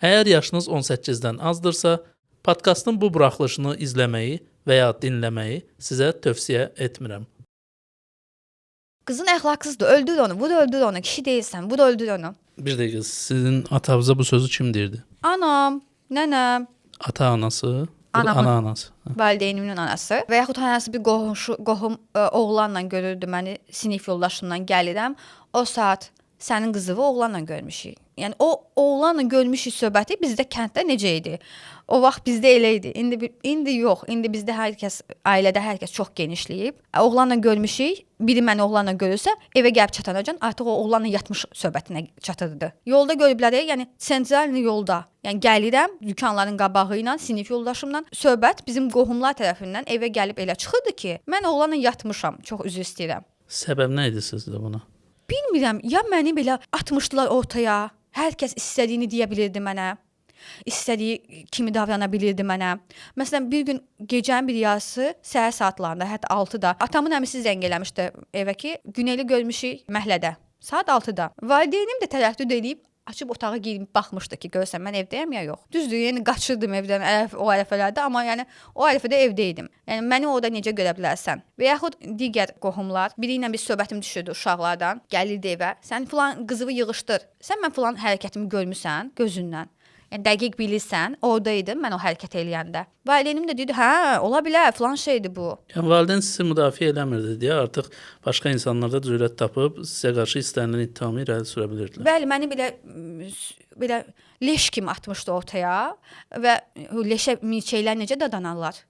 Əgər yaşınız 18-dən azdırsa, podkastın bu buraxılışını izləməyi və ya dinləməyi sizə tövsiyə etmirəm. Qızın əxlaqsızdır, öldür onu, bu da öldür onu, kişi deyilsən, bu da öldür onu. Bir dəqiqə, sizin atanıza bu sözü kim deyirdi? Anam, nənəm, Ata-anası, Anamın. ana-anası. valideynimin anası və yaxud hansı bir qohum oğlanla görürdü məni, sinif yoldaşımla gəlirəm. O saat sənin qızını oğlanla görmüşük. Yəni o oğlanla görmüşük söhbəti bizdə kənddə necə idi? O vaxt bizdə elə idi. İndi yox. İndi bizdə ailədə hər kəs çox genişləyib. Oğlanla görmüşük. Biri məni oğlanla görürsə, evə gəlib çatanacan artıq o oğlanla yatmış söhbətinə çatırdı. Yolda görüblər, yəni sentralni yolda. Yəni gəlirəm dükanların qabağı ilə sinif yoldaşımla söhbət bizim qohumlar tərəfindən evə gəlib elə çıxırdı ki, mən oğlanla yatmışam. Çox üzr istəyirəm. Səbəb nə idi sizdə buna? Bilmirəm, ya məni belə atmışdılar ortaya. Hər kəs istədiyini deyə bilirdi mənə. İstədiyi kimi davrana bilirdi mənə. Məsələn, bir gün gecənin bir yarısı səhər saatlarında, hətta 6-da atamın əmisi zəng eləmişdi evə ki, Güneli görmüşük məhəllədə. Saat 6-da. Valideynim də tərəddüd edib açıb otağa girib baxmışdı ki, görsən mən evdəyəm ya yox. Düzdür, yəni qaçırdım evdən o ərəfələrdə, amma yəni o ərəfədə evdəydim. Yəni məni orada necə görə bilərsən? Və yaxud digər qohumlar, biri ilə bir söhbətim düşürdü uşaqlardan, gəlirdi evə. Sən filan qızını yığışdır. Sən mən filan hərəkətimi görmüsən gözündən. Yəni dəqiq bilirsən, oradaydım mən o hərəkət eləyəndə. Valideynim də dedi, hə, ola bilər, filan şeydir bu. Yəni valideyn sizi müdafiə eləmirdi deyə artıq başqa insanlarda cürət tapıb sizə qarşı istənilən ittihamı irəli sürə bilirdilər. Bəli, məni belə leş kimi atmışdı ortaya və leşə milçəklər necə dadanarlar?